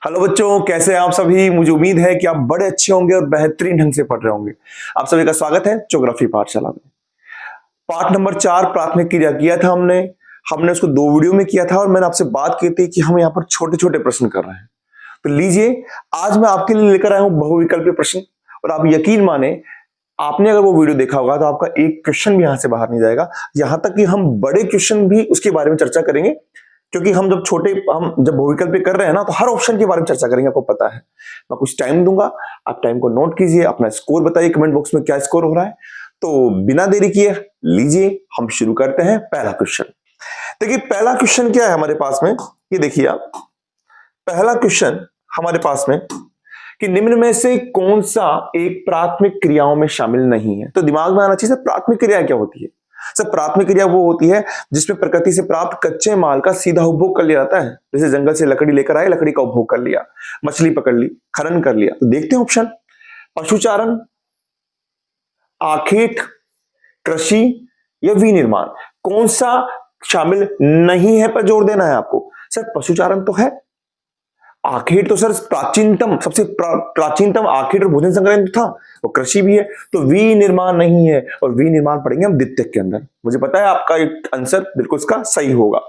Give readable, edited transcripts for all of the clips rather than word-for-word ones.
Hello बच्चों, कैसे हैं आप सभी। मुझे उम्मीद है कि आप बड़े अच्छे होंगे और बेहतरीन ढंग से पढ़ रहे होंगे। आप सभी का स्वागत है ज्योग्राफी पाठशाला में। पाठ नंबर 4 प्राथमिक क्रिया किया था हमने हमने उसको 2 वीडियो में किया था और मैंने आपसे बात की थी कि हम यहाँ पर छोटे छोटे प्रश्न कर रहे हैं। तो लीजिए, आज मैं आपके लिए लेकर आया हूं बहुविकल्पीय प्रश्न। और आप यकीन माने, आपने अगर वो वीडियो देखा होगा तो आपका एक क्वेश्चन भी यहां से बाहर नहीं जाएगा। यहां तक कि हम बड़े क्वेश्चन भी उसके बारे में चर्चा करेंगे, क्योंकि हम जब बहुविकल्प पे कर रहे हैं ना, तो हर ऑप्शन के बारे में चर्चा करेंगे। आपको पता है, मैं कुछ टाइम दूंगा, आप टाइम को नोट कीजिए, अपना स्कोर बताइए कमेंट बॉक्स में क्या स्कोर हो रहा है। तो बिना देरी किए लीजिए हम शुरू करते हैं। पहला क्वेश्चन देखिए, पहला क्वेश्चन क्या है हमारे पास में, ये देखिए आप। पहला क्वेश्चन हमारे पास में कि निम्न में से कौन सा एक प्राथमिक क्रियाओं में शामिल नहीं है। तो दिमाग में आना चाहिए प्राथमिक क्रिया क्या होती है। सर, प्राथमिक क्रिया वो होती है जिसमें प्रकृति से प्राप्त कच्चे माल का सीधा उपभोग कर लिया जाता है। जैसे जंगल से लकड़ी लेकर आए, लकड़ी का उपभोग कर लिया, मछली पकड़ ली, खनन कर लिया। तो देखते हैं ऑप्शन। पशुचारण, आखेट, कृषि या विनिर्माण, कौन सा शामिल नहीं है पर जोर देना है आपको। सर, पशुचारण तो है, आखेट तो सर प्राचीनतम, सबसे प्राचीनतम आखेट और भोजन संग्रह था, वो कृषि भी है। तो विनिर्माण नहीं है, और विनिर्माण पढ़ेंगे हम द्वितीयक के अंदर। मुझे पता है आपका एक आंसर बिल्कुल इसका सही होगा।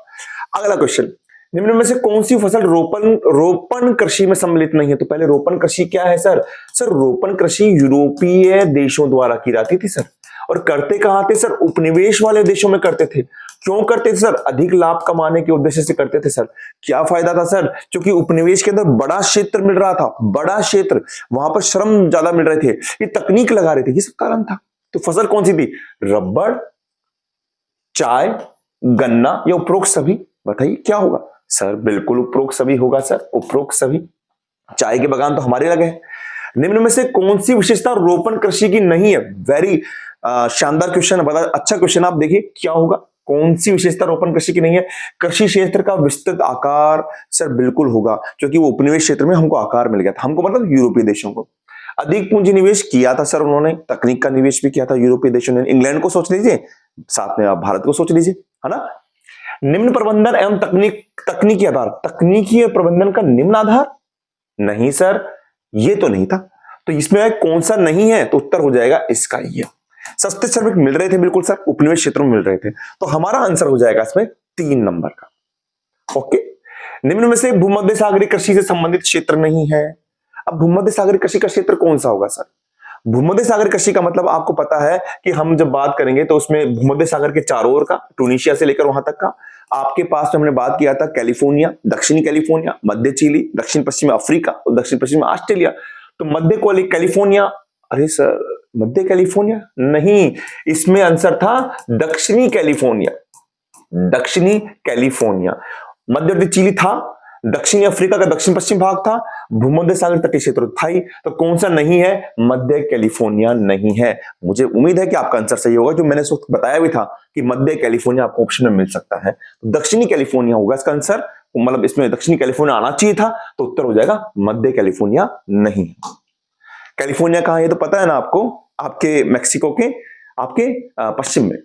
अगला क्वेश्चन, निम्न में से कौन सी फसल रोपण कृषि में सम्मिलित नहीं है। तो पहले रोपण कृषि क्या है सर। सर, रोपण कृषि यूरोपीय देशों द्वारा की जाती थी सर। और करते कहां थे सर, उपनिवेश वाले देशों में करते थे। क्यों करते थे सर, अधिक लाभ कमाने के उद्देश्य से करते थे सर। क्या फायदा था सर, क्योंकि उपनिवेश के अंदर बड़ा क्षेत्र मिल रहा था, बड़ा क्षेत्र, वहां पर श्रम ज्यादा मिल रहे थे, ये तकनीक लगा रहे थे, ये सब कारण था। तो फसल कौन सी थी, रबड़, चाय, गन्ना या उपरोक्त सभी। बताइए क्या होगा। सर बिल्कुल उपरोक्त सभी होगा सर, उपरोक्त सभी। चाय के बागान तो हमारे लगे हैं। निम्न में से कौन सी विशेषता रोपण कृषि की नहीं है। वेरी शानदार क्वेश्चन है, बड़ा अच्छा क्वेश्चन। आप देखिए क्या होगा, कौन सी विशेषता रोपण कृषि की नहीं है। कृषि क्षेत्र का विस्तृत आकार सर बिल्कुल होगा, क्योंकि वो उपनिवेश क्षेत्र में हमको आकार मिल गया था, हमको मतलब यूरोपीय देशों को। अधिक पूंजी निवेश किया था सर उन्होंने, तकनीक का निवेश भी किया था यूरोपीय देशों ने। इंग्लैंड को सोच लीजिए, साथ में आप भारत को सोच लीजिए, है ना। निम्न प्रबंधन एवं तकनीकी आधार, तकनीकी प्रबंधन का निम्न आधार नहीं सर, ये तो नहीं था। तो इसमें कौन सा नहीं है, तो उत्तर हो जाएगा इसका ये। सस्ते श्रमिक मिल रहे थे, बिल्कुल सर, उपनिवेश क्षेत्रों में मिल रहे थे। तो हमारा आंसर हो जाएगा इसमें 3 नंबर का। ओके। निम्न में से भूमध्य सागरीय कृषि से संबंधित क्षेत्र नहीं है। अब भूमध्य सागरीय कृषि का क्षेत्र कौन सा होगा सर। भूमध्य सागर कृषि का मतलब आपको पता है कि हम जब बात करेंगे तो उसमें भूमध्य सागर के चारों ओर का, टूनिशिया से लेकर वहां तक का। आपके पास में हमने बात किया था कैलिफोर्निया, दक्षिणी कैलिफोर्निया, मध्य चिली, दक्षिण पश्चिम अफ्रीका और दक्षिण पश्चिम ऑस्ट्रेलिया। तो मध्य कैलिफोर्निया, अरे सर मध्य कैलिफोर्निया नहीं, इसमें आंसर था दक्षिणी कैलिफोर्निया। दक्षिणी कैलिफोर्निया, मध्य चिली था, दक्षिणी अफ्रीका का दक्षिण पश्चिम भाग था, भूमध्य सागर तटीय क्षेत्र था ही। तो कौन सा नहीं है, मध्य कैलिफोर्निया नहीं है। मुझे उम्मीद है कि आपका आंसर सही होगा, जो मैंने इस वक्त बताया भी था कि मध्य कैलिफोर्निया आपको ऑप्शन में मिल सकता है। तो दक्षिणी कैलिफोर्निया होगा इसका आंसर, मतलब इसमें दक्षिणी कैलिफोर्निया आना चाहिए था, तो उत्तर हो जाएगा मध्य कैलिफोर्निया नहीं। कैलिफोर्निया कहां है ये तो पता है ना आपको, आपके मैक्सिको के आपके पश्चिम में।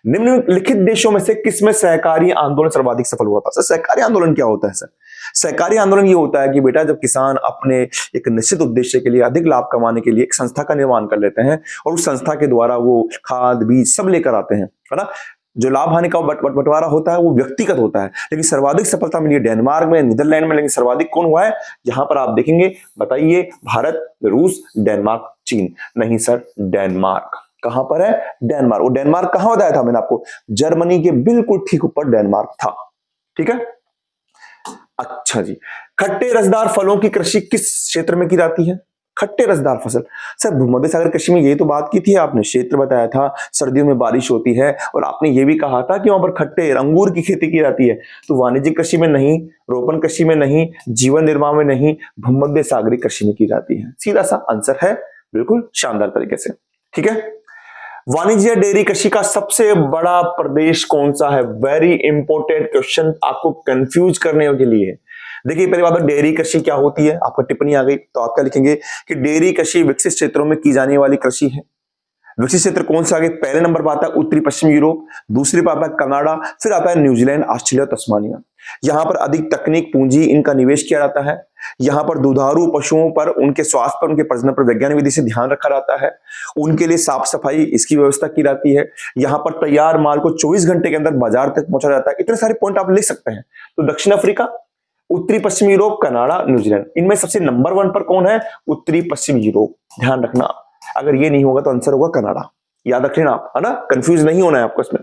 निम्नलिखित देशों में से किसमें सहकारी आंदोलन सर्वाधिक सफल हुआ था। सर, सहकारी आंदोलन क्या होता है सर। सहकारी आंदोलन ये होता है कि बेटा, जब किसान अपने एक निश्चित उद्देश्य के लिए, अधिक लाभ कमाने के लिए एक संस्था का निर्माण कर लेते हैं, और उस संस्था के द्वारा वो खाद बीज सब लेकर आते हैं, है ना। जो लाभ हानि का बंटवारा होता है वो व्यक्तिगत होता है, लेकिन सर्वाधिक सफलता मिली है डेनमार्क में, नीदरलैंड में। लेकिन सर्वाधिक कौन हुआ है, यहां पर आप देखेंगे, बताइए, भारत, रूस, डेनमार्क, चीन। नहीं सर, डेनमार्क। कहां पर है, डेनमार्क। और डेनमार्क कहां बताया था मैंने आपको, जर्मनी के बिल्कुल ठीक ऊपर डेनमार्क था। ठीक है, अच्छा जी। खट्टे रसदार फलों की कृषि किस क्षेत्र में की जाती है। खट्टे रसदार फसल, सर भूमध्य सागर कृषि में ये तो बात की थी आपने, क्षेत्र बताया था, सर्दियों में बारिश होती है, और आपने ये भी कहा था कि वहां पर खट्टे अंगूर की खेती की जाती है। तो वाणिज्यिक कृषि में नहीं, रोपण कृषि में नहीं, जीवन निर्वाह में नहीं, भूमध्य सागरीय कृषि में की जाती है। सीधा सा आंसर है, बिल्कुल शानदार तरीके से। ठीक है। वाणिज्य डेयरी कृषि का सबसे बड़ा प्रदेश कौन सा है। वेरी इंपॉर्टेंट क्वेश्चन, आपको कंफ्यूज करने के लिए। देखिए, पहली बात तो डेयरी कृषि क्या होती है, आपको टिप्पणी आ गई तो आप क्या लिखेंगे कि डेयरी कृषि विकसित क्षेत्रों में की जाने वाली कृषि है। विकसित क्षेत्र कौन से आगे, पहले नंबर पर आता है उत्तरी पश्चिम यूरोप, दूसरे पर आता है कनाडा, फिर आता है न्यूजीलैंड, ऑस्ट्रेलिया, तस्मानिया। यहां पर अधिक तकनीक पूंजी इनका निवेश किया जाता है। यहाँ पर दुधारू पशुओं पर, उनके स्वास्थ्य पर, उनके प्रजनन पर वैज्ञानिक विधि से ध्यान रखा जाता है। उनके लिए साफ सफाई इसकी व्यवस्था की जाती है। यहाँ पर तैयार माल को 24 घंटे के अंदर बाजार तक पहुंचा जाता है। इतने सारे पॉइंट आप लिख सकते हैं। तो दक्षिण अफ्रीका, उत्तरी पश्चिमी यूरोप, कनाडा, न्यूजीलैंड, इनमें सबसे नंबर 1 पर कौन है? उत्तरी पश्चिमी यूरोप। ध्यान रखना, अगर ये नहीं होगा तो आंसर होगा कनाडा। याद रख लेना आप, है ना, कंफ्यूज नहीं होना है आपको। इसमें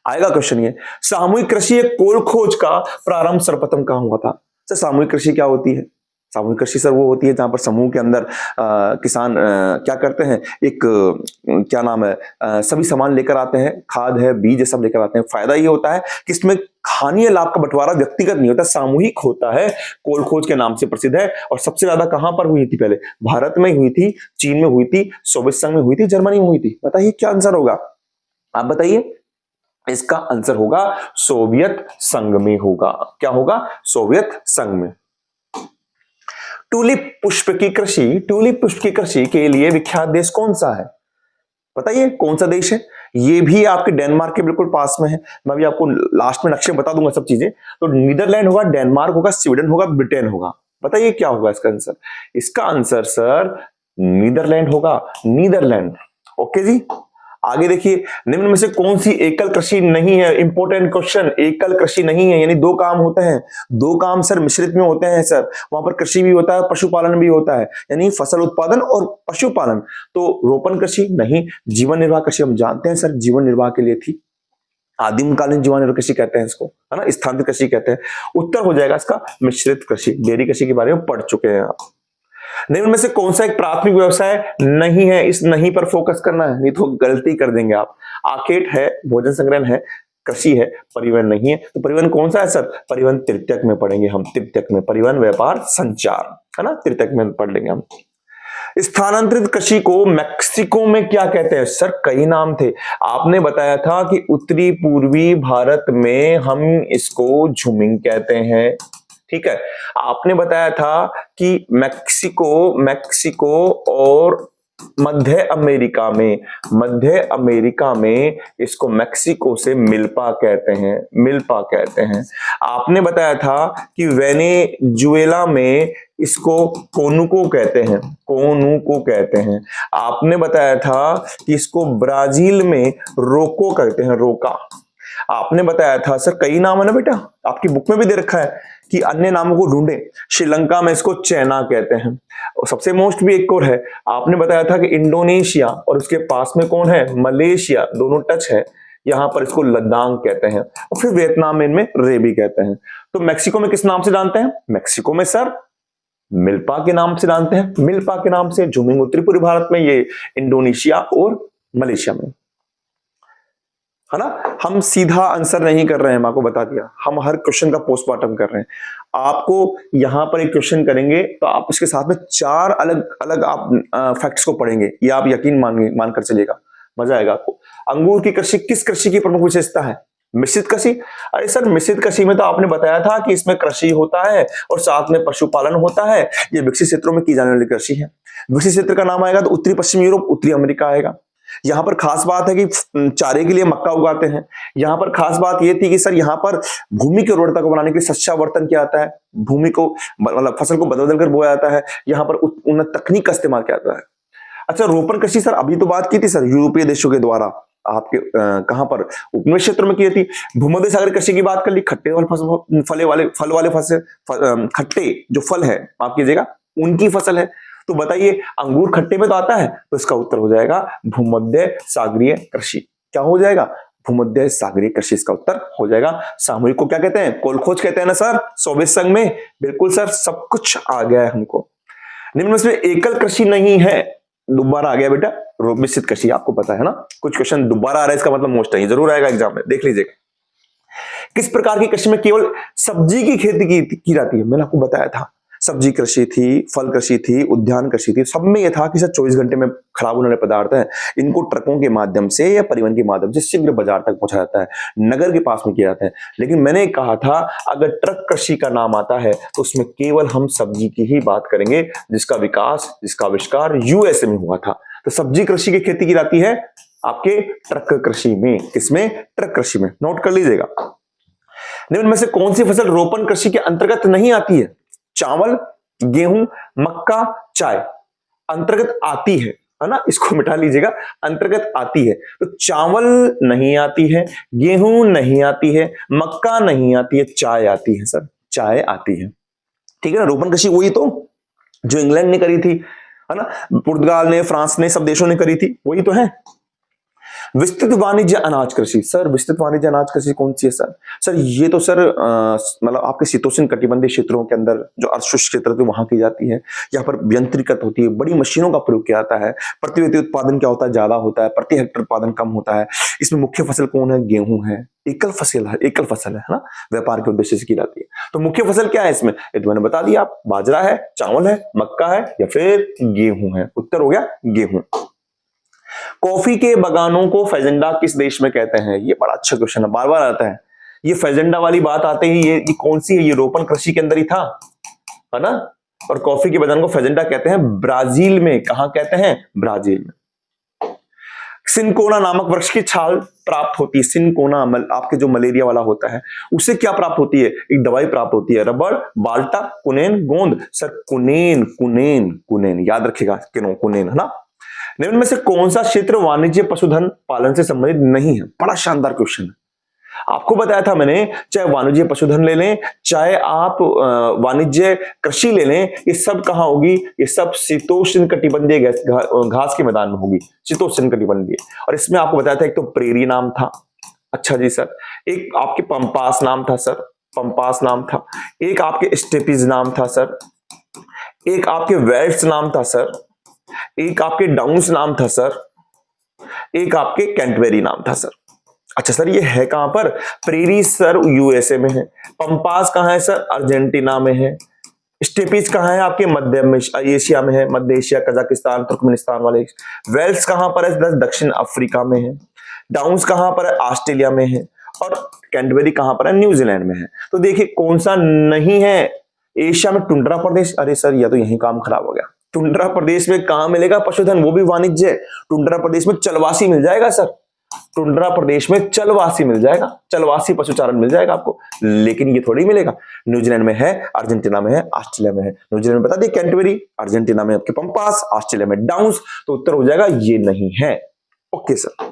आएगा क्वेश्चन ये, सामूहिक कृषि कोल खोज का प्रारंभ सर्वप्रथम कहां हुआ था? सर सामूहिक कृषि क्या होती है? सामूहिक कृषि सर वो होती है जहां पर समूह के अंदर किसान क्या करते हैं, एक क्या नाम है, सभी सामान लेकर आते हैं, खाद है, बीज है, सब लेकर आते हैं। फायदा ये होता है कि इसमें हानि या लाभ का बंटवारा व्यक्तिगत नहीं होता, सामूहिक होता है। कोल खोज के नाम से प्रसिद्ध है। और सबसे ज्यादा कहां पर हुई थी? पहले भारत में हुई थी, चीन में हुई थी, सोवियत संघ में हुई थी, जर्मनी में हुई थी। बताइए क्या आंसर होगा? आप बताइए। इसका आंसर होगा सोवियत संघ में होगा। क्या होगा? सोवियत संघ में। टूलिप पुष्प की कृषि, टूलिप पुष्प की कृषि के लिए विख्यात देश कौन सा है? बताइए कौन सा देश है? ये भी आपके डेनमार्क के बिल्कुल पास में है। मैं भी आपको लास्ट में नक्शे में बता दूंगा सब चीजें। तो नीदरलैंड होगा, डेनमार्क होगा, स्वीडन होगा, ब्रिटेन होगा। बताइए क्या होगा इसका आंसर? इसका आंसर सर नीदरलैंड होगा, नीदरलैंड। ओके जी, आगे देखिए, निम्न में से कौन सी एकल कृषि नहीं है? इंपॉर्टेंट क्वेश्चन, एकल कृषि नहीं है, यानी दो काम होते हैं। दो काम सर मिश्रित में होते हैं सर। वहां पर कृषि भी होता है, पशुपालन भी होता है, यानी फसल उत्पादन और पशुपालन। तो रोपण कृषि नहीं, जीवन निर्वाह कृषि हम जानते हैं सर, जीवन निर्वाह के लिए थी। आदिमकालीन जीवन निर्वाह कृषि कहते हैं इसको, है ना, स्थानांतरित कृषि कहते हैं। उत्तर हो जाएगा इसका मिश्रित कृषि। डेयरी कृषि के बारे में पढ़ चुके हैं आप। निम्न में से कौन सा एक प्राथमिक व्यवसाय नहीं है? इस नहीं पर फोकस करना है, नहीं तो गलती कर देंगे आप। आखेट है, भोजन संग्रहण है, कृषि है, परिवहन नहीं है। तो परिवहन कौन सा है सर? परिवहन तृतीयक में पढ़ेंगे हम, तृतीयक में। परिवहन, व्यापार, संचार, है ना, तृतीयक में पढ़ लेंगे हम। स्थानांतरित कृषि को मैक्सिको में क्या कहते हैं? सर कई नाम थे। आपने बताया था कि उत्तरी पूर्वी भारत में हम इसको झुमिंग कहते हैं, ठीक है। आपने बताया था कि मैक्सिको और मध्य अमेरिका में इसको मैक्सिको से मिल्पा कहते हैं, मिल्पा कहते हैं। आपने बताया था कि वेनेजुएला में इसको कोनुको कहते हैं, कोनुको कहते हैं। आपने बताया था कि इसको ब्राजील में रोको कहते हैं, रोका। आपने बताया था सर, कई नाम है ना बेटा, आपकी बुक में भी दे रखा है कि अन्य नामों को ढूंढे। श्रीलंका में इसको चैना कहते हैं। और सबसे मोस्ट भी एक और है, आपने बताया था कि इंडोनेशिया और उसके पास में कौन है? मलेशिया, दोनों टच है, यहां पर इसको लद्दाख कहते हैं। और फिर वियतनाम में इनमें रेबी कहते हैं। तो मैक्सिको में किस नाम से जानते हैं? मैक्सिको में सर मिल्पा के नाम से जानते हैं, मिल्पा के नाम से। झुमिंग उत्तरी पूर्वी भारत में, ये इंडोनेशिया और मलेशिया में, है ना। हम सीधा आंसर नहीं कर रहे हैं, मैं आपको बता दिया, हम हर क्वेश्चन का पोस्टमार्टम कर रहे हैं। आपको यहां पर एक क्वेश्चन करेंगे तो आप उसके साथ में 4 अलग अलग आप फैक्ट्स को पढ़ेंगे, ये आप यकीन मानकर चलिएगा, मजा आएगा आपको। अंगूर की कृषि किस कृषि की प्रमुख विशेषता है? मिश्रित कृषि। अरे सर मिश्रित कृषि में तो आपने बताया था कि इसमें कृषि होता है और साथ में पशुपालन होता है। ये विकसित क्षेत्रों में की जाने वाली कृषि है। विकसित क्षेत्र का नाम आएगा तो उत्तरी पश्चिम यूरोप, उत्तरी अमेरिका आएगा। यहां पर खास बात है कि चारे के लिए मक्का उगाते हैं। यहां पर खास बात यह थी कि सर यहां पर भूमि की उर्वरता को बनाने के लिए शस्यावर्तन किया जाता है, भूमि को मतलब फसल को बदल बदल कर बोया जाता है। यहां पर उन्नत तकनीक का इस्तेमाल किया जाता है। अच्छा, रोपण कृषि सर अभी तो बात की थी सर, यूरोपीय देशों के द्वारा आपके कहां पर? उपनिवेश क्षेत्र में की थी। भूमध्य सागर कृषि की बात कर ली, खट्टे वाले फल वाले फसल, खट्टे जो फल है माफ कीजिएगा उनकी फसल है। तो बताइए अंगूर खट्टे में तो आता है, तो इसका उत्तर हो जाएगा भूमध्य सागरीय कृषि। क्या हो जाएगा? भूमध्य सागरीय कृषि इसका उत्तर हो जाएगा। सामूहिक को क्या कहते हैं? कोल खोज कहते हैं ना सर, सोवियत संघ में। बिल्कुल सर, सब कुछ आ गया है हमको। निम्न में से एकल कृषि नहीं है, दोबारा आ गया बेटा, मिश्रित कृषि, आपको पता है ना। कुछ क्वेश्चन दोबारा आ रहा है, इसका मतलब मोस्ट नहीं, जरूर आएगा एग्जाम में, देख लीजिएगा। किस प्रकार की कृषि में केवल सब्जी की खेती की जाती है? मैंने आपको बताया था, सब्जी कृषि थी, फल कृषि थी, उद्यान कृषि थी। सब में यह था कि सर 24 घंटे में खराब होने वाले पदार्थ हैं, इनको ट्रकों के माध्यम से या परिवहन के माध्यम से शीघ्र बाजार तक पहुंचा जाता है, नगर के पास में किया जाता है। लेकिन मैंने कहा था अगर ट्रक कृषि का नाम आता है तो उसमें केवल हम सब्जी की ही बात करेंगे, जिसका विकास, जिसका आविष्कार यूएसए में हुआ था। तो सब्जी कृषि की खेती की जाती है आपके ट्रक कृषि में। किसमें? ट्रक कृषि में। नोट कर लीजिएगा। निम्न में से कौन सी फसल रोपण कृषि के अंतर्गत नहीं आती है? चावल, गेहूं, मक्का, चाय अंतर्गत आती है ना, इसको मिटा लीजिएगा, अंतर्गत आती है। तो चावल नहीं आती है, गेहूं नहीं आती है, मक्का नहीं आती है, चाय आती है सर, चाय आती है। ठीक है ना, रोपण कृषि वही तो जो इंग्लैंड ने करी थी, है ना, पुर्तगाल ने, फ्रांस ने, सब देशों ने करी थी, वही तो है। विस्तृत वाणिज्य अनाज कृषि, सर विस्तृत वाणिज्य अनाज कृषि कौन सी है सर? सर ये तो सर मतलब आपके शीतोष्ण कटिबंधीय क्षेत्रों के अंदर जो अर्धशुष्क क्षेत्र है वहां की जाती है। यहाँ पर यंत्रीकृत होती है, बड़ी मशीनों का प्रयोग किया जाता है, प्रति व्यक्ति उत्पादन क्या होता है, ज्यादा होता है, प्रति हेक्टेयर उत्पादन कम होता है। इसमें मुख्य फसल कौन है? गेहूं है, एकल फसल है ना, व्यापार के उद्देश्य से की जाती है। तो मुख्य फसल क्या है इसमें? ये तो मैंने बता दिया, आप बाजरा है, चावल है, मक्का है या फिर गेहूं है। उत्तर हो गया गेहूं। कॉफी के बागानों को फैजेंडा किस देश में कहते हैं? ये बड़ा अच्छा क्वेश्चन है, बार बार आता है ये फैजेंडा वाली बात आते ही। ये कौन सी है? ये रोपण कृषि के अंदर ही था, है ना। और कॉफी के बागान को फैजेंडा कहते हैं ब्राजील में। कहां कहते हैं? ब्राजील में। सिनकोना नामक वृक्ष की छाल प्राप्त होती है। सिनकोना आपके जो मलेरिया वाला होता है उससे क्या प्राप्त होती है? एक दवाई प्राप्त होती है। रबड़, बाल्टा, कुनेन, गोंद। सर कुनेन, कुनेन, कुनेन याद रखिएगा, कुनेन, है ना। निम्न में से कौन सा क्षेत्र वाणिज्य पशुधन पालन से संबंधित नहीं है? बड़ा शानदार क्वेश्चन है। आपको बताया था मैंने, चाहे वाणिज्य पशुधन ले लें, चाहे आप वाणिज्य कृषि ले लें, ये सब कहां होगी? ये सब शीतोष्ण कटिबंधीय घास के मैदान में होगी, शीतोष्ण कटिबंधीय। और इसमें आपको बताया था एक तो प्रेरी नाम था, अच्छा जी सर, एक आपके पंपास नाम था सर, पंपास नाम था, एक आपके स्टेपीज नाम था सर, एक आपके वेल्ट्स नाम था सर, एक आपके डाउन्स नाम था सर, एक आपके कैंटबेरी नाम था सर। अच्छा सर ये है कहां पर? प्रेरी सर यूएसए में है, पंपास कहां है सर? अर्जेंटीना में है, स्टेपीज कहां है? आपके मध्य एशिया में है, मध्य एशिया, कजाकिस्तान, तुर्कमेनिस्तान वाले। वेल्स कहां पर है? दक्षिण अफ्रीका में है। डाउन्स कहां पर है? ऑस्ट्रेलिया में है। और कैंटबेरी कहां पर है? न्यूजीलैंड में है। तो देखिए कौन सा नहीं है? एशिया में टुंड्रा प्रदेश। अरे सर यह तो यही काम खराब हो गया। टुंड्रा प्रदेश में कहां मिलेगा पशुधन? वो भी वाणिज्य। टुंड्रा प्रदेश में चलवासी मिल जाएगा सर, टुंड्रा प्रदेश में चलवासी मिल जाएगा, चलवासी पशुचारण मिल जाएगा आपको, लेकिन ये थोड़ी मिलेगा। न्यूजीलैंड में है, अर्जेंटीना में है, ऑस्ट्रेलिया में है। न्यूजीलैंड में बता दिए कैंटबेरी, अर्जेंटीना में आपके पंपास, ऑस्ट्रेलिया में डाउन्स। तो उत्तर हो जाएगा ये नहीं है। Okay sir.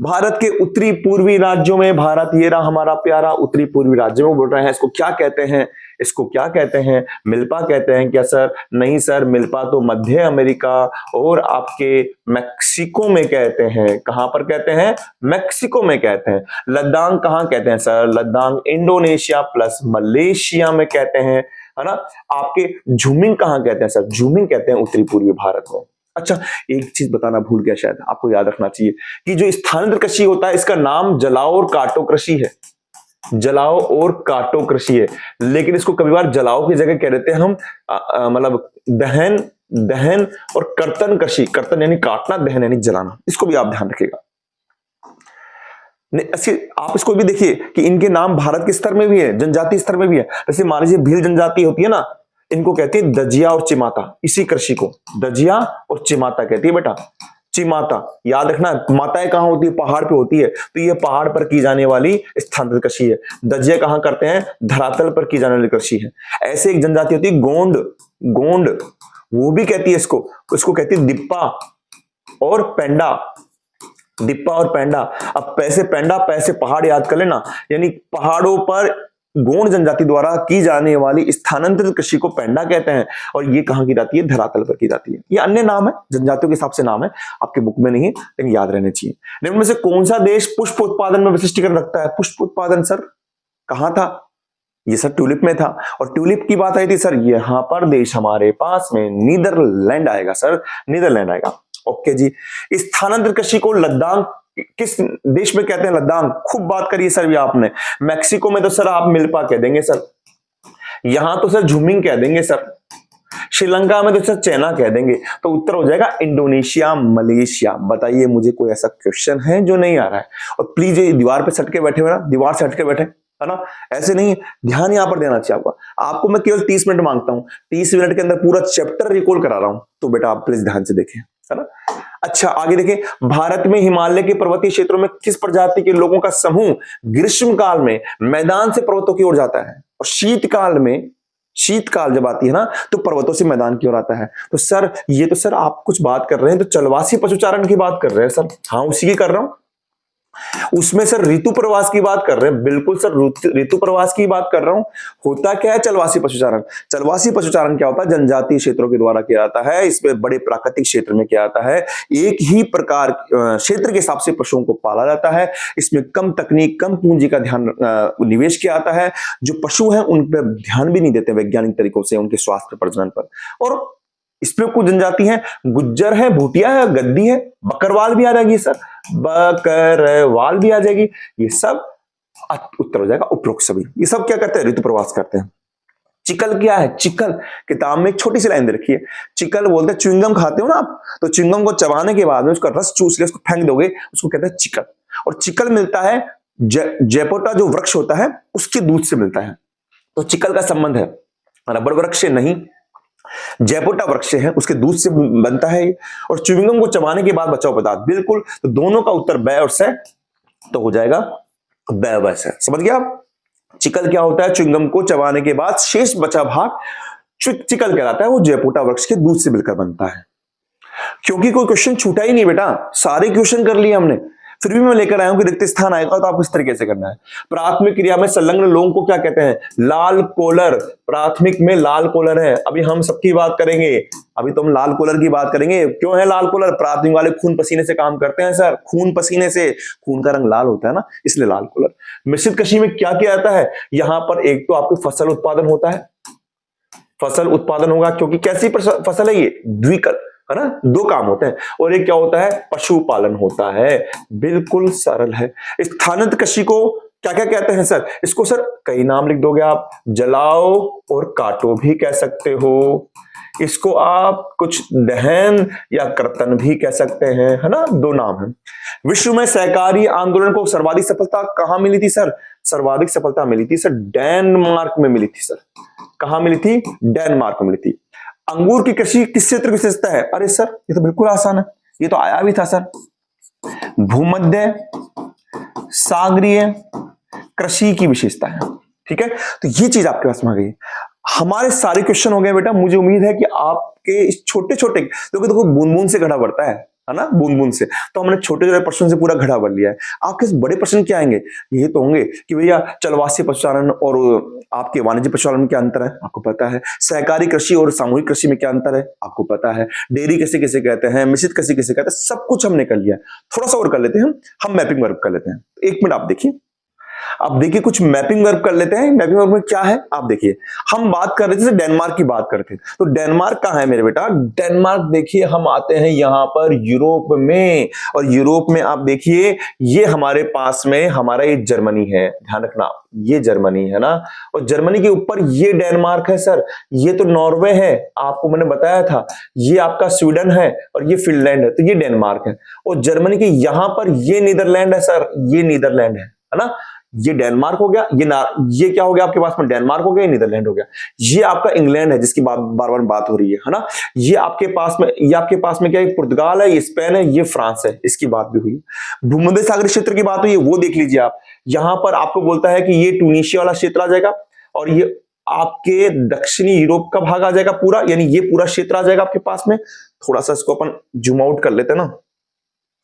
भारत के उत्तरी पूर्वी राज्यों में, भारत ये रहा हमारा प्यारा उत्तरी पूर्वी राज्यों में बोल रहे हैं, इसको क्या कहते हैं? इसको क्या कहते हैं? मिल्पा कहते हैं क्या सर? नहीं सर, मिल्पा तो मध्य अमेरिका और आपके मैक्सिको में कहते हैं। कहां पर कहते हैं? मैक्सिको में कहते हैं। लद्दाख कहां कहते हैं sir? Ladakh Indonesia plus Malaysia में कहते हैं, है ना। आपके झूमिंग कहां कहते हैं सर? झूमिंग कहते हैं उत्तरी पूर्वी भारत में। अच्छा एक चीज बताना भूल गया, शायद आपको याद रखना चाहिए कि जो स्थानांतरित कृषि होता है इसका नाम जलाओ और काटो कृषि है, जलाओ और काटो कृषि है। लेकिन इसको कभी बार जलाओ की जगह कह देते हैं हम मतलब दहन, दहन और कर्तन कृषि। कर्तन यानी काटना, दहन यानी जलाना। इसको भी आप ध्यान रखिएगा। आप इसको भी देखिए कि इनके नाम भारत के स्तर में भी है, जनजाति स्तर में भी है। जैसे मान लीजिए भील जनजाति होती है ना, इनको कहती है दजिया और चिमाता। इसी कृषि को दजिया और चिमाता कहती है बेटा, चिमाता याद रखना। माताएं कहां होती है? पहाड़ पे होती है। तो ये पहाड़ पर की जाने वाली स्थानांतरित कृषि है। दजिया कहां करते हैं? धरातल पर की जाने वाली कृषि है। ऐसे एक जनजाति होती है गोंड, गोंड वो भी कहती है इसको कहती है दिप्पा और पेंडा, दिप्पा और पेंडा। अब पैसे पेंडा, पैसे पहाड़ याद कर लेना, यानी पहाड़ों पर गोंड जनजाति द्वारा की जाने वाली स्थानांतरित कृषि को पेंडा कहते हैं। और ये कहां की जाती है? धरातल पर की जाती है। ये अन्य नाम है, जनजातियों के हिसाब से नाम है, आपके बुक में नहीं, लेकिन याद रहने चाहिए। निम्न में से कौन सा देश पुष्प उत्पादन में विशिष्टीकरण रखता है? पुष्प उत्पादन सर कहां था? ये सर ट्यूलिप में था। और ट्यूलिप की बात आई थी सर, यहां पर देश हमारे पास में नीदरलैंड आएगा सर, नीदरलैंड आएगा। ओके जी। स्थानांतरित कृषि को लद्दाख किस देश में कहते हैं? लद्दाख। खूब बात करिए सर ये आपने। मैक्सिको में तो सर आप मिल्पा कह देंगे सर, यहां तो सर झूमिंग कह देंगे सर, श्रीलंका में तो सर चाइना कह देंगे। तो उत्तर हो जाएगा इंडोनेशिया, मलेशिया। बताइए मुझे कोई ऐसा क्वेश्चन है जो नहीं आ रहा है? और प्लीज ये दीवार पे सट के बैठे हो ना, दीवार से हट के बैठे, है ना, ऐसे नहीं, ध्यान यहां पर देना चाहिए आपको मैं केवल 30 मिनट मांगता हूं, 30 मिनट के अंदर पूरा चैप्टर रिकॉल करा रहा हूं। तो बेटा आप प्लीज ध्यान से देखें, है ना। अच्छा आगे देखें, भारत में हिमालय के पर्वतीय क्षेत्रों में किस प्रजाति के लोगों का समूह ग्रीष्म काल में मैदान से पर्वतों की ओर जाता है और शीतकाल में शीतकाल जब आती है ना तो पर्वतों से मैदान की ओर आता है। तो सर ये तो सर आप कुछ बात कर रहे हैं तो चलवासी पशुचारण की बात कर रहे हैं सर। हाँ उसी की कर रहा हूं। उसमें सर ऋतु प्रवास की बात कर रहे हैं, बिल्कुल सर ऋतु प्रवास की बात कर रहा हूं। होता क्या है चलवासी पशुचारण? चलवासी पशुचारण क्या होता है? जनजातीय क्षेत्रों के द्वारा किया जाता है। इसमें बड़े प्राकृतिक क्षेत्र में किया जाता है। एक ही प्रकार क्षेत्र के हिसाब से पशुओं को पाला जाता है। इसमें कम तकनीक कम पूंजी का ध्यान निवेश किया जाता है। जो पशु हैं उन पर ध्यान भी नहीं देते वैज्ञानिक तरीकों से उनके स्वास्थ्य प्रजनन पर। और इसमें कुछ जनजाति है, गुज्जर है, भूटिया है, गद्दी है, बकरवाल भी आ जाएगी सर, बकरवाल भी आ जाएगी। ये सब उत्तर हो जाएगा उपरोक्त सभी। ये सब क्या करते हैं? ऋतु प्रवास करते हैं। चिकल क्या है? चिकल किताब में एक छोटी सी लाइन दे रखी है। चिकल बोलते हैं च्युइंगम खाते हो ना आप, तो च्युइंगम को चबाने के बाद में उसका रस चूस के उसको फेंक दोगे, उसको कहते हैं चिकल। और चिकल मिलता है जैपोटा जो वृक्ष होता है उसके दूध से मिलता है। तो चिकल का संबंध है रबड़ वृक्ष से नहीं, जैपोटा वृक्ष है उसके दूध से बनता है। और च्युइंगम को चबाने के बाद बचा हुआ पदार्थ, बिल्कुल। तो दोनों का उत्तर बै और से तो हो जाएगा बै व से। समझ गया आप? चिकल क्या होता है? च्युइंगम को चबाने के बाद शेष बचा भाग चिकल कहलाता है। वो जैपोटा वृक्ष के दूध से मिलकर बनता है। क्योंकि कोई क्वेश्चन छूटा ही नहीं बेटा, सारे क्वेश्चन कर लिए हमने, फिर भी मैं लेकर आया हूं कि रिक्त स्थान आएगा तो आपको इस तरीके से करना है। प्राथमिक क्रिया में संलग्न लोगों को क्या कहते हैं? लाल कोलर। प्राथमिक में लाल कोलर है। अभी हम सबकी बात करेंगे, अभी तो हम लाल कोलर की बात करेंगे। क्यों है लाल कोलर? प्राथमिक वाले खून पसीने से काम करते हैं सर, खून पसीने से, खून का रंग लाल होता है ना, इसलिए लाल कोलर। मिश्रित कृषि में क्या किया जाता है? यहां पर एक तो आपको फसल उत्पादन होता है, फसल उत्पादन होगा क्योंकि कैसी फसल है ये? द्विकल है ना, दो काम होते हैं। और एक क्या होता है? पशुपालन होता है। बिल्कुल सरल है। स्थानांतरित कृषि को क्या क्या कहते हैं सर? इसको सर कई नाम लिख दोगे आप, जलाओ और काटो भी कह सकते हो। इसको आप कुछ दहन या कर्तन भी कह सकते हैं, है ना, दो नाम है। विश्व में सहकारी आंदोलन को सर्वाधिक सफलता कहां मिली थी सर? सर्वाधिक सफलता मिली थी सर डेनमार्क में मिली थी सर। कहां मिली थी? डेनमार्क में मिली थी। अंगूर की कृषि किस क्षेत्र की विशेषता है? अरे सर ये तो बिल्कुल आसान है, ये तो आया भी था सर। भूमध्य सागरीय कृषि की विशेषता है। ठीक है, तो ये चीज आपके पास में आ गई। हमारे सारे क्वेश्चन हो गए बेटा। मुझे उम्मीद है कि आपके इस छोटे छोटे, देखो देखो बूंद बूंद से घड़ा बढ़ता है ना, बूंद बूंद से। तो हमने छोटे छोटे प्रश्न से पूरा घड़ा भर लिया है। आपके बड़े प्रश्न क्या आएंगे? ये तो होंगे कि भैया चलवासी पशुचारण और आपके वाणिज्य पशुपालन में क्या अंतर है? आपको पता है। सहकारी कृषि और सामूहिक कृषि में क्या अंतर है? आपको पता है। डेयरी किसे किसे कहते हैं, मिश्रित कृषि किसे कहते हैं, सब कुछ हमने कर लिया। थोड़ा सा और कर लेते हैं, हम मैपिंग वर्क कर लेते हैं। एक मिनट आप देखिए, अब देखिए कुछ मैपिंग वर्क कर लेते हैं। मैपिंग वर्क में क्या है आप देखिए। हम बात कर रहे थे डेनमार्क की बात कर रहे थे, तो डेनमार्क कहां है मेरे बेटा? डेनमार्क देखिए, हम आते हैं यहां पर यूरोप में, और यूरोप में आप देखिए ये हमारे पास में हमारा ये जर्मनी है। ध्यान रखना ये जर्मनी है ना, और जर्मनी के ऊपर ये डेनमार्क है सर। ये तो नॉर्वे है, आपको मैंने बताया था। ये आपका स्वीडन है और ये फिनलैंड है, तो ये डेनमार्क है। और जर्मनी के यहां पर ये नीदरलैंड है सर, ये नीदरलैंड है ना। ये डेनमार्क हो गया, ये क्या हो गया आपके पास में? डेनमार्क हो गया, ये नीदरलैंड हो गया। ये आपका इंग्लैंड है जिसकी बार बार बात हो रही है ना। ये आपके पास में क्या है? पुर्तगाल है, ये स्पेन है, ये फ्रांस है, इसकी बात भी हुई। भूमध्य सागरीय क्षेत्र की बात हुई है, वो देख लीजिए आप। यहां पर आपको बोलता है कि ये ट्यूनीशिया वाला क्षेत्र आ जाएगा, और ये आपके दक्षिणी यूरोप का भाग आ जाएगा पूरा, यानी ये पूरा क्षेत्र आ जाएगा आपके पास में। थोड़ा सा इसको अपन जूम आउट कर लेते हैं ना।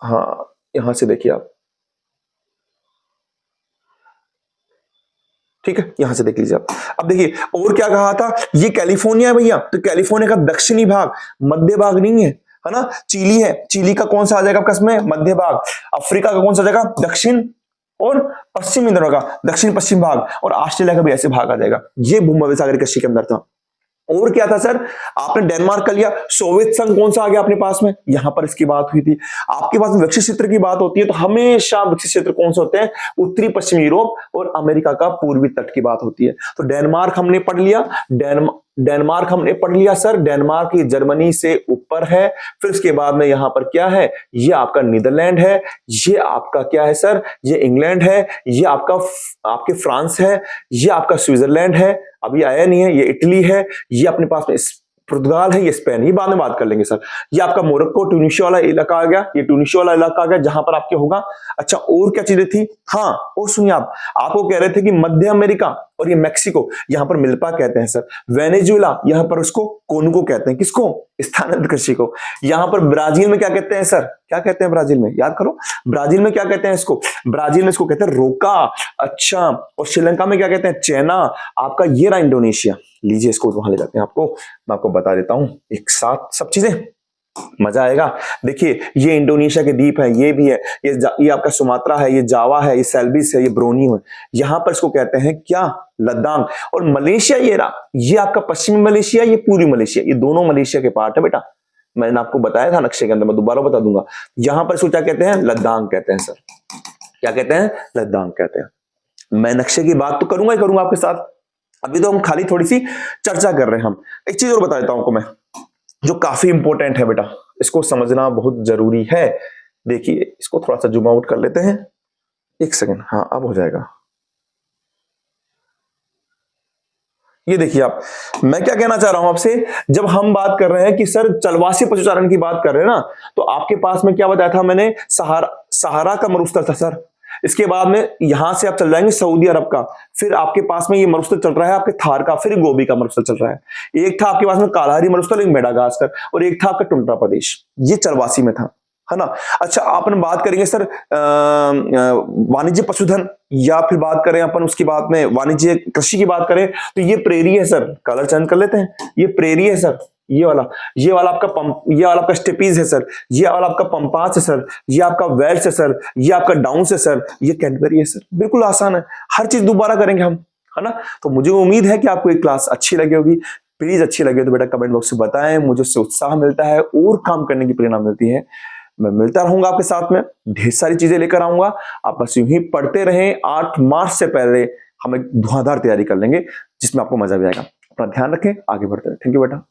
हाँ यहां से देखिए आप, ठीक है, यहां से देख लीजिए आप। अब देखिए और क्या कहा था? ये कैलिफोर्निया है भैया, तो कैलिफोर्निया का दक्षिणी भाग, मध्य भाग नहीं है ना। चिली है, चिली का कौन सा आ जाएगा आपका इसमें? मध्य भाग। अफ्रीका का कौन सा आ जाएगा? दक्षिण और पश्चिम इंद्र का दक्षिण पश्चिम भाग, और ऑस्ट्रेलिया का भी ऐसे भाग आ जाएगा। ये भूमध्य सागरीय कृषि के अंदर था। और क्या था सर? आपने डेनमार्क कर लिया। सोवियत संघ कौन सा आ गया अपने पास में? यहां पर इसकी बात हुई थी। आपके पास में विकसित क्षेत्र की बात होती है तो हमेशा विकसित क्षेत्र कौन से होते हैं? उत्तरी पश्चिम यूरोप और अमेरिका का पूर्वी तट की बात होती है। तो डेनमार्क हमने पढ़ लिया। डेनमार्क हमने पढ़ लिया सर। डेनमार्क ये जर्मनी से ऊपर है। फिर उसके बाद में यहां पर क्या है? ये आपका नीदरलैंड है, ये आपका क्या है सर? ये इंग्लैंड है, ये आपके फ्रांस है, ये आपका स्विट्जरलैंड है, अभी आया नहीं है, ये इटली है, ये अपने पास में पुर्तगाल है, ये स्पेन, ये बाद में बात कर लेंगे सर। ये आपका मोरक्को ट्यूनीशिया वाला इलाका आ गया, ये ट्यूनीशिया वाला इलाका आ गया जहां पर आपके होगा। अच्छा और क्या चीजें थी? हाँ और सुनिए, आपको कह रहे थे कि मध्य अमेरिका और ये मैक्सिको, यहां पर मिल्पा कहते हैं सर। वेनेजुएला, यहां पर उसको कोनुको कहते हैं। किसको? स्थानांतरित कृषि को। यहां पर ब्राजील में क्या कहते हैं सर? क्या कहते हैं ब्राजील में? याद करो, ब्राजील में क्या कहते हैं इसको? ब्राजील में इसको कहते हैं रोका। अच्छा, और श्रीलंका में क्या कहते हैं? चैना। आपका ये रहा इंडोनेशिया। लीजिए इसको वहां ले जाते हैं आपको, मैं आपको बता देता हूं एक साथ सब चीजें, मजा आएगा। देखिए ये इंडोनेशिया के द्वीप है, ये भी है, ये आपका सुमात्रा है, ये जावा है, ये सेल्बिस है, ये ब्रोनियो है। यहां पर इसको कहते हैं क्या? लद्दाख। और मलेशिया ये रहा, ये आपका पश्चिमी मलेशिया, ये पूर्वी मलेशिया, ये दोनों मलेशिया के पार्ट है बेटा। मैंने आपको बताया था नक्शे के अंदर, मैं दोबारा बता दूंगा। यहां पर इसको क्या कहते हैं? लद्दाख कहते हैं सर। क्या कहते हैं? लद्दाख कहते हैं। मैं नक्शे की बात तो करूंगा ही करूंगा आपके साथ, अभी तो हम खाली थोड़ी सी चर्चा कर रहे हैं। हम एक चीज और बता देता हूं आपको मैं, जो काफी इंपॉर्टेंट है बेटा, इसको समझना बहुत जरूरी है। देखिए इसको थोड़ा सा जूम आउट कर लेते हैं, एक सेकंड। हाँ अब हो जाएगा। ये देखिए आप, मैं क्या कहना चाह रहा हूं आपसे, जब हम बात कर रहे हैं कि सर चलवासी पशुचारण की बात कर रहे हैं ना, तो आपके पास में क्या बताया था मैंने? सहारा का मरुस्थल था सर। इसके बाद में यहां से आप चल जाएंगे सऊदी अरब का, फिर आपके पास में ये मरुस्थल चल रहा है आपके थार का, फिर गोबी का मरुस्थल चल रहा है। एक था आपके पास में कालाहारी मरुस्थल, एक मेडागास्कर, और एक था आपका टुंड्रा प्रदेश। ये चलवासी में था, है ना। अच्छा अपन बात करेंगे सर वाणिज्य पशुधन, या फिर बात करें अपन उसकी बात में वाणिज्य कृषि की बात करें, तो ये प्रेरी है सर। कलर चेंज कर लेते हैं, ये प्रेरी है सर। ये वाला आपका ये वाला आपका स्टेपीज है सर। ये वाला आपका पंपास है सर। ये आपका वेल्स है सर। ये आपका डाउन्स है सर। ये कैडबरी है सर। बिल्कुल आसान है, हर चीज दोबारा करेंगे हम, है ना। तो मुझे उम्मीद है कि आपको ये क्लास अच्छी लगी होगी। प्लीज अच्छी लगे तो बेटा कमेंट बॉक्स में बताएं, मुझे उससे उत्साह मिलता है और काम करने की प्रेरणा मिलती है। मैं मिलता रहूंगा आपके साथ में, ढेर सारी चीजें लेकर आऊंगा। आप बस यूं ही पढ़ते रहें। 8 मार्च से पहले हम एक धुआंधार तैयारी कर लेंगे जिसमें आपको मजा भी आएगा। अपना ध्यान रखें, आगे बढ़ते रहें। थैंक यू बेटा।